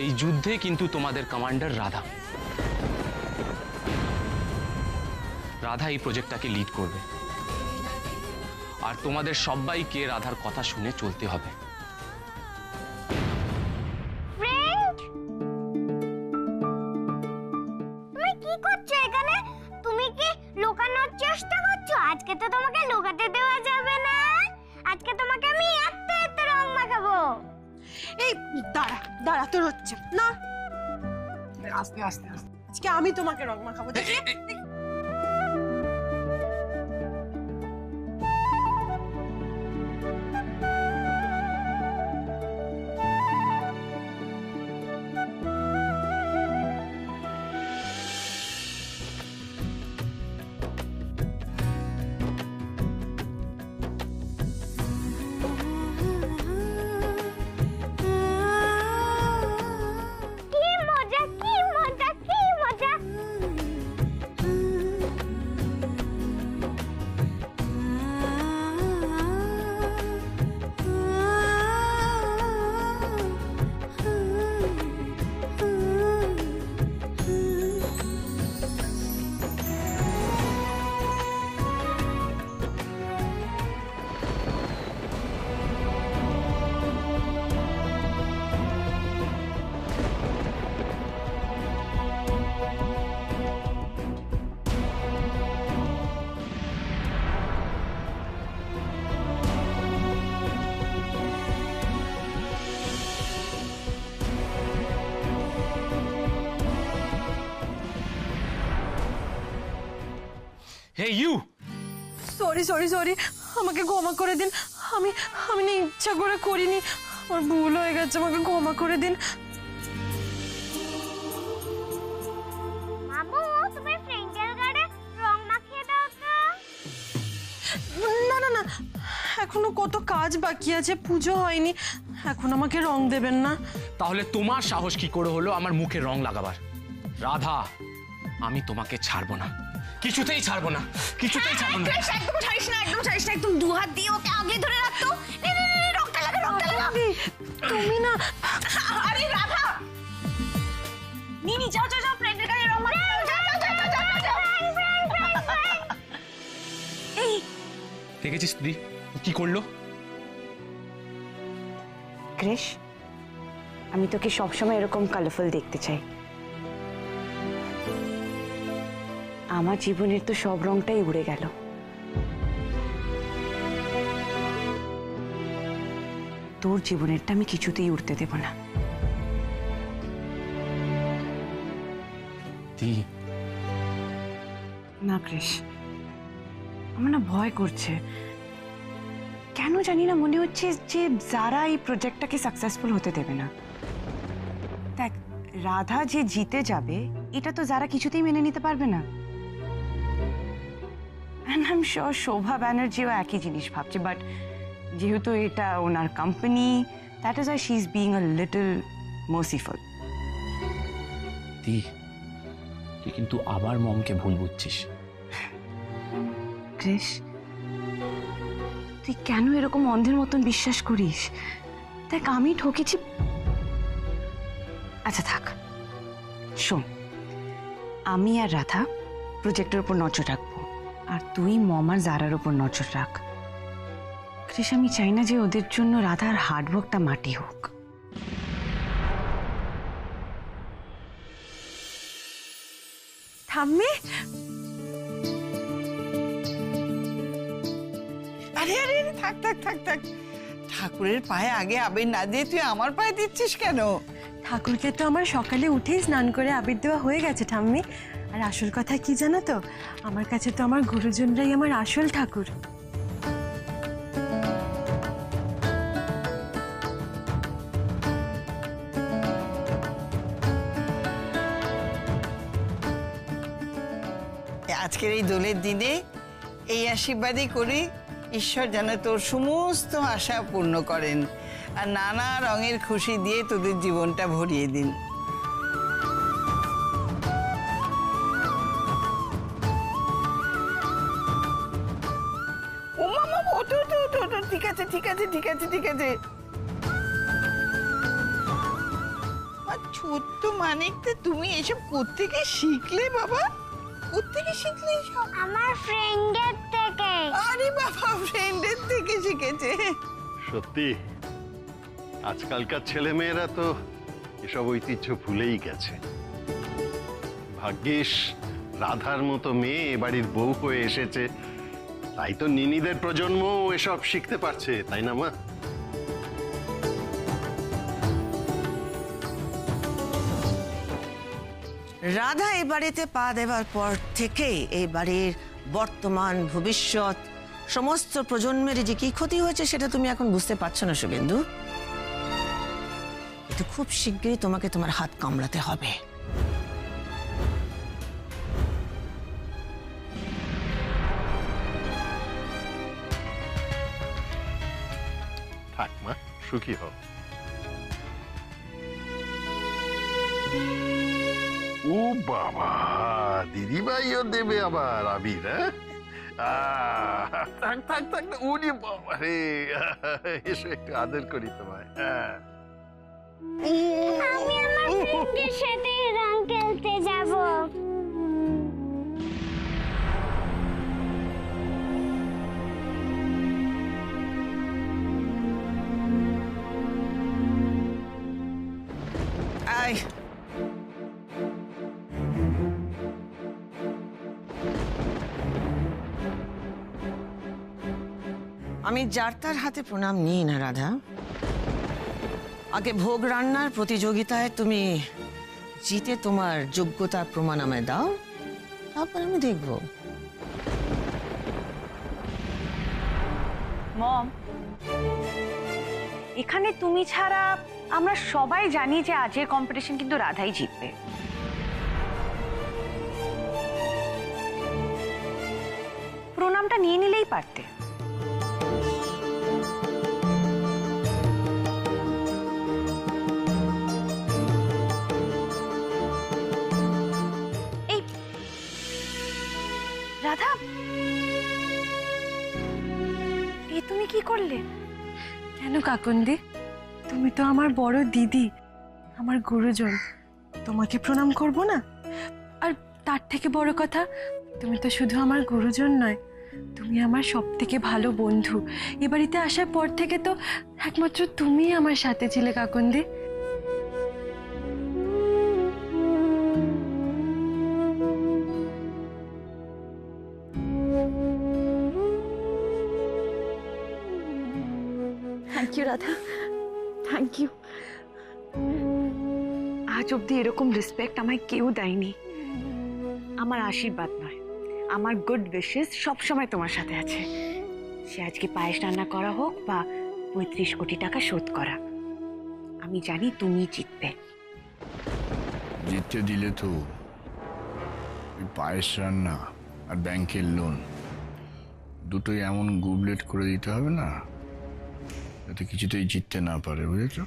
এই যুদ্ধে কিন্তু তোমাদের কমান্ডার রাধা। রাধা এই প্রজেক্টটাকে লিড করবে, আর তোমাদের সবাইকে রাধার কথা শুনে চলতে হবে। তুমি কি করছো এখানে? তুমি কি লুকানোর চেষ্টা করছো? আজকে তো তোমাকে লুকাতে দেওয়া যাবে না। আজকে তোমাকে আমি এত এত রং মাখাবো। এই দাঁড়া দাঁড়া, তোর হচ্ছে না। আস্তে আস্তে আস্তে, আজকে আমি তোমাকে রং মাখাবো। দেখি কি মজা, কি মজা, কি মজা। Hey you, sorry sorry sorry, আমাকে ক্ষমা করে দিন। আমি আমি না ইচ্ছা করে করিনি, আমার ভুল হয়ে গেছে, আমাকে ক্ষমা করে দিন। মামু, তুমি ফ্রেঞ্জেল গার্ডে রং মাখিয়ে দাও তো। না না না, এখনো কত কাজ বাকি আছে, পুজো হয়নি, এখন আমাকে রং দেবেন না। তাহলে তোমার সাহস কি করে হলো আমার মুখে রং লাগাবার? রাধা, আমি তোমাকে ছাড়বো না, কিছুতেই ছাড়বো না, কিছুতেই ছাড়বো না। একদম ছাড়িস না, একদম ছাড়িস না, একদম দু হাত দিয়ে ওকে আগে ধরে রাখতো। নে নে নে, রংটা লাগা, রংটা লাগা। তুমি না, আরে রাধা, নিনি যাও যাও যাও, ফ্রেন্ডের গায়ে রং মাখাও, যাও যাও যাও যাও যাও। এই দেখেছিস তুই কি করলো? ক্রিশ, আমি তোকে সবসময় এরকম কালারফুল দেখতে চাই। আমার জীবনের তো সব রংটাই উড়ে গেল। তোর জীবনেরটা আমি কিছুতেই উড়তে দেব না। না ক্রিশ, আমার না ভয় করছে, কেন জানি না মনে হচ্ছে যে যারা এই প্রজেক্টটাকে সাকসেসফুল হতে দেবে না। দেখ, রাধা যে জিতে যাবে এটা তো যারা কিছুতেই মেনে নিতে পারবে না। And I'm sure শোভা ব্যানার্জিও একই জিনিস ভাবছে, বাট যেহেতু এটা ওনার company, that is why she is being a little merciful. তুই কিন্তু আবার মমকে ভুল বুঝছিস। ক্রিশ, তুই কেন এরকম অন্ধের মতন বিশ্বাস করিস? দেখ, আমি ঠকেছি। আচ্ছা থাক, শোন, আমি আর রাধা প্রজেক্টের উপর নজর রাখবো, আর তুই মম আর জারার উপর নজর রাখ। ক্রিশ, আমি চাই না যে ওদের জন্য রাধার হার্ডওয়ার্কটা মাটি হোক। ঠাম্মি, আরে আরে আরে, থাক থাক থাক থাক, ঠাকুরের পায়ে আগে আবির না দিয়ে তুই আমার পায়ে দিচ্ছিস কেন? ঠাকুরকে তো আমার সকালে উঠেই স্নান করে আবির দেওয়া হয়ে গেছে ঠাম্মি। আর আসল কথা কি জানো তো, আমার কাছে তো আমার গুরুজনরাই আমার আসল ঠাকুর। আজকের এই দোলের দিনে এই আশীর্বাদই করি, ঈশ্বর যেন তোর সমস্ত আশা পূর্ণ করেন আর নানা রঙের খুশি দিয়ে তোদের জীবনটা ভরিয়ে দিন। ও মামা, ওঠো ওঠো ওঠো ওঠো, ঠিক আছে ঠিক আছে ঠিক আছে ঠিক আছে। ছোট্ট মানিকটা, তুমি এসব কোত্থেকে শিখলে বাবা? কোত্থেকে শিখলে এসব? আমার ফ্রেন্ডের থেকে। আরে বাবা, ফ্রেন্ডের থেকে শিখেছে। সত্যি আজকালকার ছেলে মেয়েরা তো এসব ঐতিহ্য ভুলেই গেছে। ভাগ্যিস রাধার মতো মেয়ে এ বাড়ির বউ হয়ে এসেছে, তাই তো নিনিদের প্রজন্ম এসব শিখতে পারছে, তাই না মা? রাধা এই বাড়িতে পা দেওয়ার পর থেকেই এই বাড়ির বর্তমান ভবিষ্যৎ সমস্ত প্রজন্মের যে কি ক্ষতি হয়েছে সেটা তুমি এখন বুঝতে পারছো না শুভেন্দু। এটা খুব শীঘ্রই তোমাকে তোমার হাত কামড়াতে হবে। থাক মা, সুখী হও। ও বাবা, দিদিভাইও দেবে আবার আবির? থাক থাক থাক, ওরে বাবা রে, এসো একটু আদর করি তোমায়। আমি আমার ফ্রেন্ডের সাথে রং খেলতে যাব। আয়, আমি যার তার হাতে প্রণাম নিই না রাধা। আগে ভোগ রান্নার প্রতিযোগিতায় তুমি জিতে তোমার যোগ্যতার প্রমাণ আমায় দাও, তারপর আমি দেখব। মম, এখানে তুমি ছাড়া আমরা সবাই জানি যে আজকের কম্পিটিশন কিন্তু রাধাই জিতবে। প্রণামটা নিয়ে নিলেই পারতে। এই রাধা, এই তুমি কি করলে? কেন কাকুন্দি, তুমি তো আমার বড় দিদি, আমার গুরুজন, তোমাকে প্রণাম করব না? আর তার থেকে বড় কথা, তুমি তো শুধু আমার গুরুজন নয়, তুমি আমার সবথেকে ভালো বন্ধু। এ বাড়িতে আসার পর থেকে তো একমাত্র তুমিই আমার সাথে ছিলে কাকুন্দি। Thank you Radha, thank you. আজ অব্দি এরকম রেসপেক্ট আমায় কেউ দেয়নি। আমার আশীর্বাদ নয়, আমার গুড উইশেস সবসময় তোমার সাথে আছে। সে আজকে পায়েস রান্না করা হোক বা 35 কোটি টাকা শোধ করা, আমি জানি তুমি জিতবে। জিততে দিলে তো ওই পায়েস রান্না আর ব্যাংকের লোন দুটোই এমন গুবলেট করে দিতে হবে না যাতে কিছুতেই জিততে না পারে, বুঝেছ?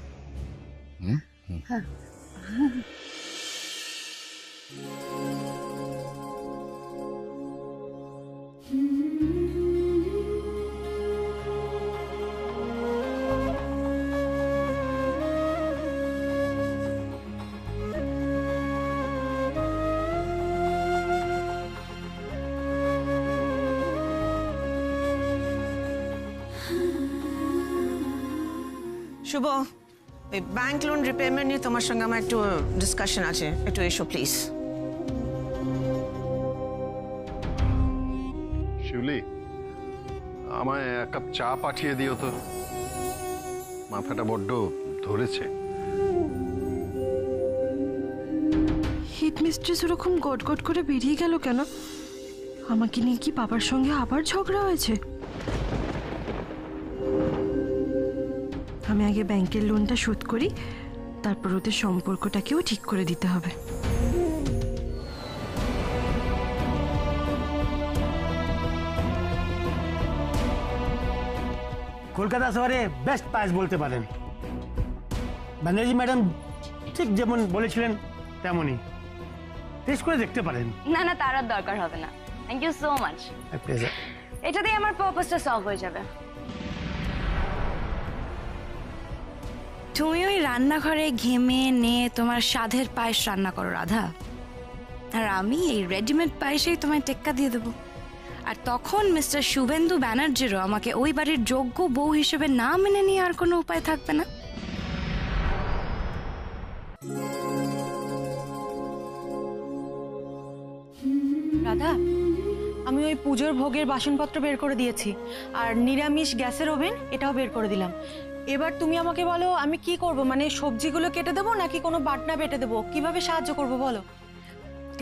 শুভ, ওই ব্যাংক লোন রিপেমেন্ট নিয়ে তোমার সঙ্গে আমার একটু ডিসকাশন আছে, একটু এসো প্লিজ। শিউলি, আমায় এক কাপ চা পাঠিয়ে দিও তো, মাথাটা বড্ড ধরেছে। হিট মিস্ট্রেস ওরকম গটগট করে বেরিয়ে গেল কেন? আমাকে নিয়ে কি বাবার সঙ্গে আবার ঝগড়া হয়েছে? আমি আগে ব্যাংকের লোনটা শোধ করি, তারপর ওদের সম্পর্কটাকেও ঠিক করে দিতে হবে। কলকাতা শহরে বেস্ট পায়েস বলতে পারেন। ব্যানার্জি ম্যাডাম ঠিক যেমন বলেছিলেন তেমনই, টেস্ট করে দেখতে পারেন। না না, তার আর দরকার হবে না, thank you so much. Pleasure. এটাতেই আমার পারপাসটা সলভ হয়ে যাবে। তুমি ওই রান্নাঘরে ঘেমে নিয়ে তোমার স্বাদের পায়েস রান্না করো রাধা, আর আমি এই রেডিমেড পায়েসেই তোমায় টেক্কা দিয়ে দেবো। আর তখন মিস্টার শুভেন্দু ব্যানার্জিরও আমাকে ওই বাড়ির যোগ্য বউ হিসেবে না মেনে নিয়ে আর কোনো উপায় থাকবে না। রাধা, আমি ওই পুজোর ভোগের বাসনপত্র বের করে দিয়েছি, আর নিরামিষ গ্যাসের ওভেন এটাও বের করে দিলাম। এবার তুমি আমাকে বলো আমি কি করব, মানে সবজিগুলো কেটে দেবো নাকি কোনো বাটনা বেটে দেবো, কিভাবে সাহায্য করব বলো।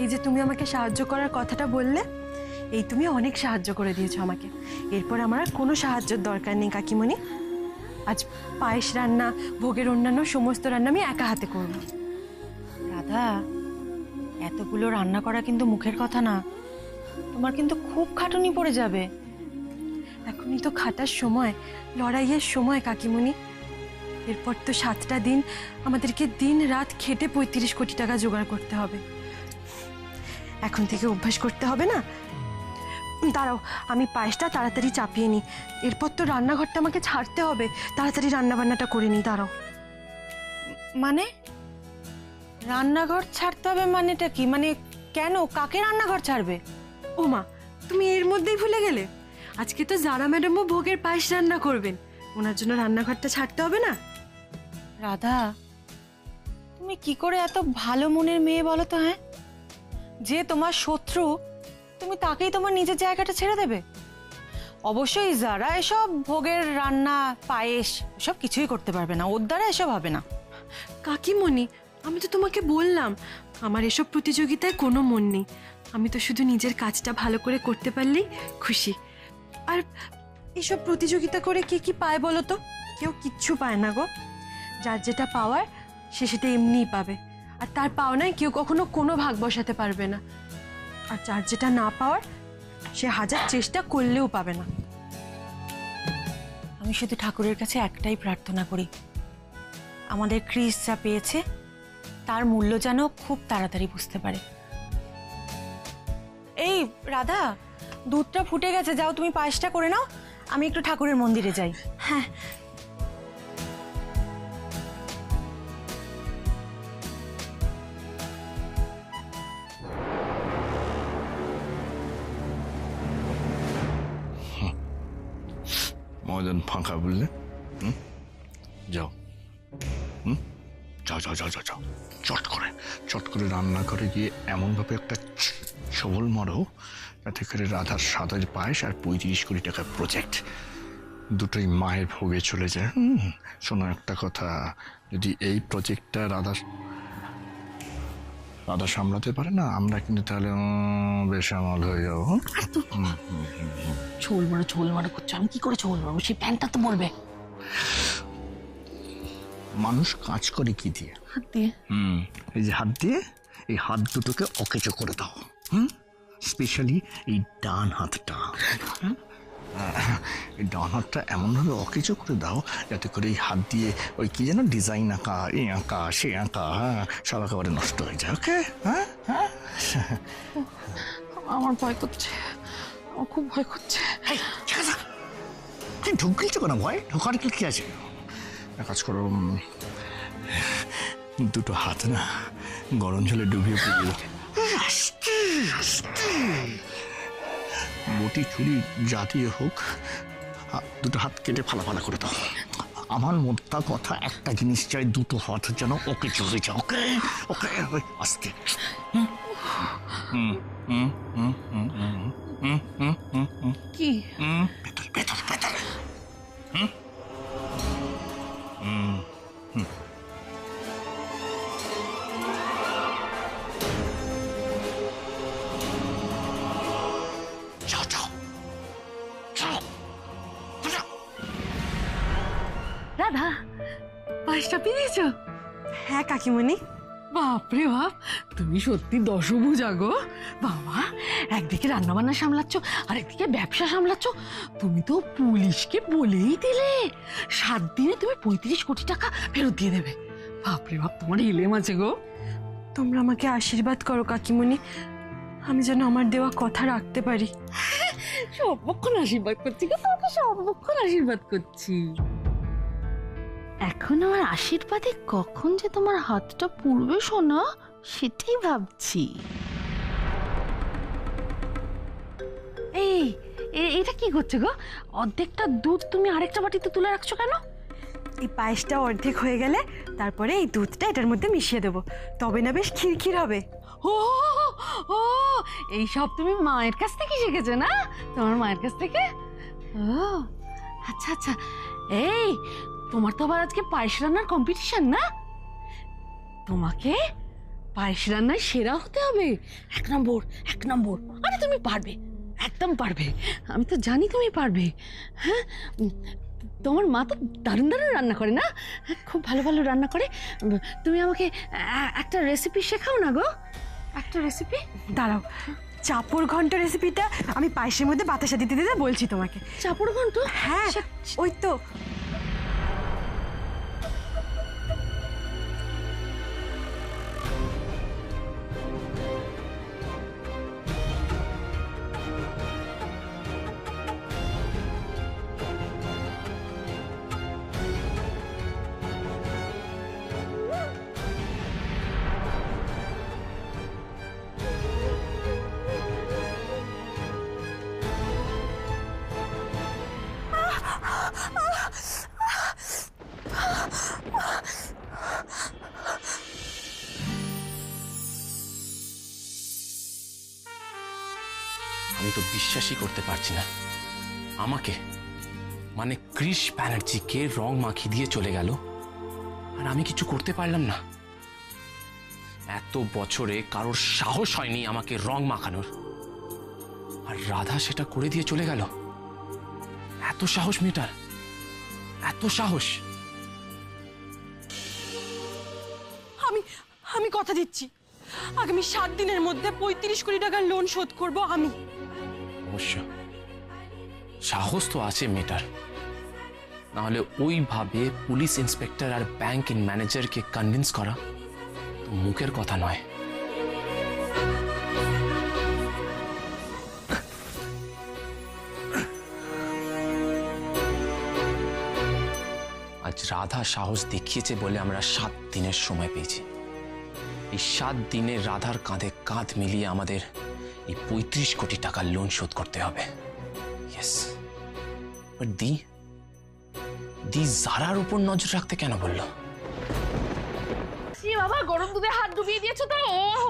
এই যে তুমি আমাকে সাহায্য করার কথাটা বললে, এই তুমি অনেক সাহায্য করে দিয়েছো আমাকে। এরপর আমার আর কোনো সাহায্যের দরকার নেই কাকিমণি। আজ পায়েস রান্না, ভোগের অন্যান্য সমস্ত রান্না আমি একা হাতে করব। রাধা, এতগুলো রান্না করা কিন্তু মুখের কথা না, তোমার কিন্তু খুব খাটুনি পড়ে যাবে। এখনই তো খাটার সময়, লড়াইয়ের সময় কাকিমণি। এরপর তো 7টা দিন আমাদেরকে দিন রাত খেটে 35 কোটি টাকা জোগাড় করতে হবে। এখন থেকে অভ্যাস করতে হবে না? দাঁড়াও, আমি পায়েসটা তাড়াতাড়ি চাপিয়ে নিই, এরপর তো রান্নাঘরটা আমাকে ছাড়তে হবে, তাড়াতাড়ি রান্নাবান্নাটা করে নিই। দাঁড়াও, মানে রান্নাঘর ছাড়তে হবে মানেটা কি? মানে কেন, কাকে রান্নাঘর ছাড়বে? ও মা, তুমি এর মধ্যেই ভুলে গেলে? আজকে তো জারা ম্যাডামও ভোগের পায়েস রান্না করবেন, ওনার জন্য রান্নাঘরটা ছাড়তে হবে না? রাধা, তুমি কি করে এত ভালো মনের মেয়ে বলো তো? হ্যাঁ, যে তোমার শত্রু তুমি তাকেই তোমার নিজের জায়গাটা ছেড়ে দেবে? অবশ্যই যারা এসব ভোগের রান্না, পায়েস সব কিছুই করতে পারবে না, ওর দ্বারা এসব হবে না। কাকিমণি, আমি তো তোমাকে বললাম আমার এসব প্রতিযোগিতায় কোনো মন নেই, আমি তো শুধু নিজের কাজটা ভালো করে করতে পারলেই খুশি। আর এসব প্রতিযোগিতা করে কে কি পায় বলো তো? কেউ কিচ্ছু পায় না গো। যার যেটা পাওয়ার সে সেটা এমনিই পাবে, আর তার পাওনায় কেউ কখনো কোনো ভাগ বসাতে পারবে না। আর যার যেটা না পাওয়ার সে হাজার চেষ্টা করলেও পাবে না। আমি শুধু ঠাকুরের কাছে একটাই প্রার্থনা করি, আমাদের ক্রিস যা পেয়েছে তার মূল্য যেন খুব তাড়াতাড়ি বুঝতে পারে। এই রাধা, দুধটা ফুটে গেছে, যাও তুমি পায়েসটা করে নাও, আমি একটু ঠাকুরের মন্দিরে যাই। হ্যাঁ। ময়দান ফাঁকা বুঝলে? যাও, যাও যাও যাও যাও যাও, চট করে রান্না করে গিয়ে এমনভাবে একটা সবল মারো যাতে করে রাধার সাদার পায়েস আর 35 কোটি টাকার প্রজেক্ট দুটোই মায়ের ভোগে চলে যায়। শোনো একটা কথা, যদি এই প্রজেক্টটা রাধা সামলাতে পারে না, আমরা কিন্তু তাহলে বেসামাল হয়ে যাবো। ছোল মারা করছো, আমি কি করে ছোল মারবো? সেই প্যান্টটা তো বলবে। মানুষ কাজ করে কি দিয়ে? হাত দিয়ে। এই যে হাত দিয়ে, এই হাত দুটোকে অকেচো করে দাও। স্পেশালি এই ডান হাতটা, এই ডান হাতটা এমনভাবে অকেচো করে দাও যাতে করে এই হাত দিয়ে ওই কি যেন ডিজাইন আঁকা, এই আঁকা, সে আঁকা, সব একেবারে নষ্ট হয়ে যায়। ওকে? আমার ভয় করছে, আমার খুব ভয় করছে। তুই ঢুকলছো কেন? ভয় ঢোকার কি আছে? কাজ করো, দুটো হাত না গরম জলে ডুবিয়ে পড়িয়ে বটি ছুরি জাতীয় হোক, দুটো হাত কেটে ফালা করে দাও। আমার মোদ্দা কথা একটা জিনিস চাই, দুটো হাত যেন ওকে চলে যাও। ওকে ওকে, আস্তে। কি ভেতরে রাধা, পায়েসটা পেয়েছো? হ্যাঁ কাকিমণি। বাপরে বাপ, তুমি সত্যি দশভুজা গো। বাবা, একদিকে রান্নাবান্না সামলাচ্ছ আর একদিকে ব্যবসা সামলাচ্ছ। তুমি তো পুলিশকে বলেই দিলে 7 দিনে তুমি 35 কোটি টাকা ফেরত দিয়ে দেবে। বাপরে বাপ, তোমার হিলেম আছে গো। তোমরা আমাকে আশীর্বাদ করো কাকিমণি, আমি যেন আমার দেওয়া কথা রাখতে পারি। সর্বক্ষণ আশীর্বাদ করছি গো, তোমাকে সর্বক্ষণ আশীর্বাদ করছি। এখন আমার আশীর্বাদে কখন যে তোমার হাতটা পুড়বে সোনা, সেটাই ভাবছি। এই এটা কি করছে গো? অর্ধেকটা দুধ তুমি আরেকটা বাটিতে তুলে রাখছো কেন? এই পায়েসটা অর্ধেক হয়ে গেলে তারপরে এই দুধটা এটার মধ্যে মিশিয়ে দেবো, তবে না বেশ খিরখির হবে। ও ও, এই সব তুমি মায়ের কাছ থেকে শিখেছো না? তোমার মায়ের কাছ থেকে? ও আচ্ছা আচ্ছা। এই তোমার তো আবার আজকে পায়েস রান্নার কম্পিটিশন না? তোমাকে পায়েস রান্নায় সেরা হতে হবে, 1 নম্বর 1 নম্বর। আরে তুমি পারবে, একদম পারবে, আমি তো জানি তুমি পারবে। হ্যাঁ, তোমার মা তো দারুণ দারুণ রান্না করে না? খুব ভালো ভালো রান্না করে। তুমি আমাকে একটা রেসিপি শেখাও না গো, একটা রেসিপি। দাঁড়াও, চাপড় ঘন্ট রেসিপিটা আমি পায়েসের মধ্যে বাতাসা দিতে দিতে বলছি তোমাকে। চাপড় ঘন্ট? হ্যাঁ, ওই তো। আমি তো বিশ্বাসই করতে পারছি না, আমাকে মানে কৃষ ব্যানার্জিকে রং মাখিয়ে দিয়ে চলে গেল আর আমি কিছু করতে পারলাম না। এত বছরে কারোর সাহস হয়নি আমাকে রং মাখানোর, আর রাধা সেটা করে দিয়ে চলে গেল। এত সাহস মেয়েটার, এত সাহস! আমি কথা দিচ্ছি, আগামী 7 দিনের মধ্যে 35 কোটি টাকার লোন শোধ করব আমি। অবশ্য সাহস তো আছে মেয়েটার, নাহলে ওইভাবে পুলিশ ইন্সপেক্টর আর ব্যাংক ম্যানেজারকে কনভিন্স করা তো মুখের কথা নয়। আজ রাধা সাহস দেখিয়েছে বলে আমরা 7 দিনের সময় পেয়েছি। এই 7 দিনে রাধার কাঁধে কাঁধ মিলিয়ে আমাদের এই 35 কোটি টাকার লোন শোধ করতে হবে। ইয়েস, বাট দি জারার উপর নজর রাখতে কেন বললো? বাবা, গরম দুধে হাত ডুবিয়ে দিয়েছো তো?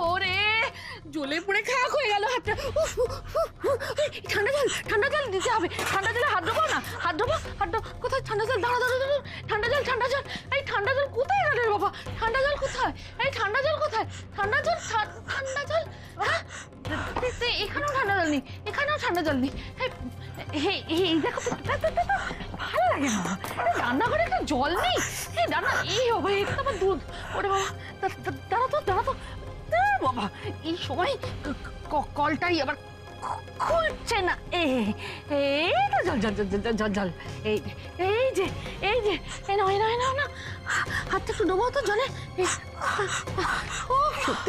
ও রে, জ্বলে পুড়ে খাক হয়ে গেল হাতটা। ঠান্ডা জল দিতে হবে। ঠান্ডা জলে হাত ডোবো না, হাত ডোবো। কোথায় ঠান্ডা জল? দাঁড়া, ঠান্ডা জল। এই ঠান্ডা জল কোথায় গেল রে বাবা? ঠান্ডা জল কোথায়? এই ঠান্ডা জল কোথায়? ঠান্ডা জল। হ্যাঁ, এখানেও ঠান্ডা জল নেই, এখানেও ঠান্ডা জল নেই। এই দেখো, ভালো লাগে না রান্নাঘরে একটা জল নেই। এই বাবা, এটা তো আমার দুধ। ওরে বাবা, দাঁড়া তো বাবা, এই সময় কলটাই আবার খুলছে না। জল। এই যে নাও না, হাতটা একটু ডোবাও তো জলে। ও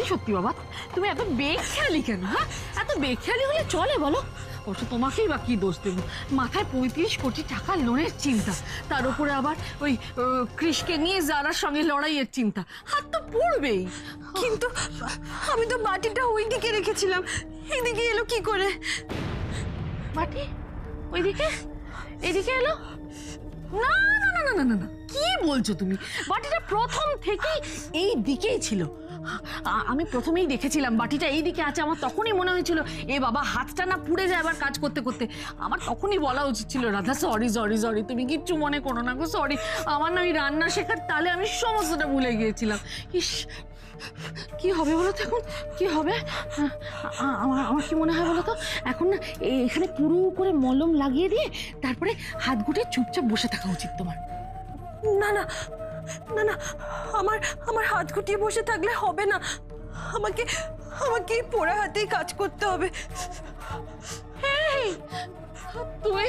সত্যি বাবা, তুমি এত বেখেয়ালি কেন? হ্যাঁ, এত বেখেয়ালি হলে চলে বলো? অবশ্য তোমাকেই বা কি দোষ দেবো? মাথায় 35 কোটি টাকা লোনের চিন্তা, তার উপরে আবার ওই কৃষকে নিয়ে জারার সঙ্গে লড়াইয়ের চিন্তা, হাত তো পড়বেই। কিন্তু আমি তো বাটিটা ওই দিকে রেখেছিলাম, এদিকে এলো কি করে? বাটি ওইদিকে এদিকে এলো? না, কি বলছো তুমি? বাটিটা প্রথম থেকেই এই দিকেই ছিল। আমি প্রথমেই দেখেছিলাম বাটিটা এই দিকে আছে। আমার তখনই মনে হয়েছিল এ বাবা, হাতটা না পুড়ে যায় আবার কাজ করতে করতে। আমার তখনই বলা উচিত ছিল, রাধা সরি, তুমি কিচ্ছু মনে করো না গো, সরি। আমার না ওই রান্না শেখার তালে আমি সমস্তটা ভুলে গিয়েছিলাম। ইস, কি হবে বলো তো এখন? কি হবে? আমার কি মনে হয় বলো তো, এখন না এখানে পুরো করে মলম লাগিয়ে দিয়ে তারপরে হাত গুটে চুপচাপ বসে থাকা উচিত তোমার। না, আমার হাত গুটিয়ে বসে থাকলে হবে না। আমাকে এই পোড়া হাতেই কাজ করতে হবে। তুই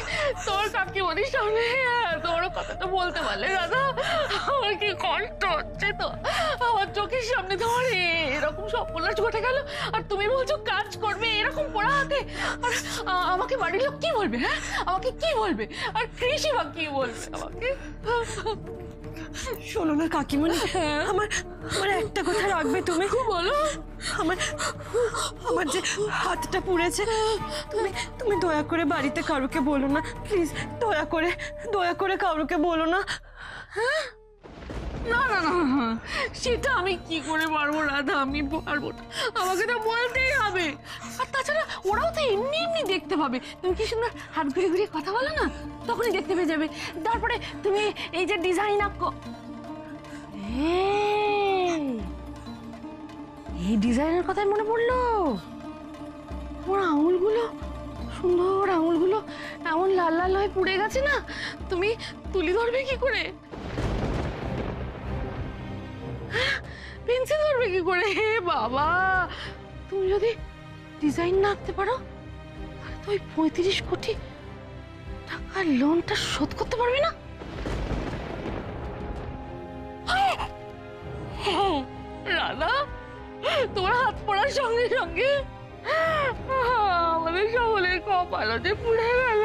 তোর কাকিমণির সামনে তোর কথাটা বলতে পারলে দাদা, আমার কি কষ্ট হচ্ছে তো। আমার চোখের সামনে তোমার এরকম সর্বনাশ ঘটে গেল, আর তুমি বলছো কাজ করবে এরকম পোড়া হাতে? আর আমাকে বাড়ির লোক কি বলবে? হ্যাঁ, আমাকে কি বলবে? আর কৃষি বা কি বলবে আমাকে? শোনো না কাকিমণি, আমার আমার একটা কথা রাখবে তুমি? বলো। আমার আমার যে হাতটা পুড়েছে, তুমি তুমি দয়া করে বাড়িতে কারোকে বলো না প্লিজ, দয়া করে কারোকে বলো না। না না না, সেটা আমি কি করে পারবো রাধা, আমি পারবো না, আমাকে তো বলতেই হবে। আর তাছাড়া ওরাও তো এমনি এমনি দেখতে পাবে, তুমি কি সুন্দর হাত ঘুরে ঘুরে কথা বলো না, তখনই দেখতে পেয়ে যাবে। তারপরে তুমি এই যে ডিজাইন এই ডিজাইনের কথাই মনে পড়লো, ওর আঙুলগুলো, সুন্দর আঙুলগুলো এমন লাল লাল হয়ে পুড়ে গেছে না, তুমি তুলি ধরবে কি করে? পেন্সিল ধরবে কি করে? হে বাবা, তুমি যদি ডিজাইন না আঁকতে পারো তাহলে তো ওই 35 কোটি টাকার লোনটা শোধ করতে পারবে না। রাধা, তোমার হাত পড়ার সঙ্গে সঙ্গে আমাদের সকলের কপালতে পুড়ে গেল।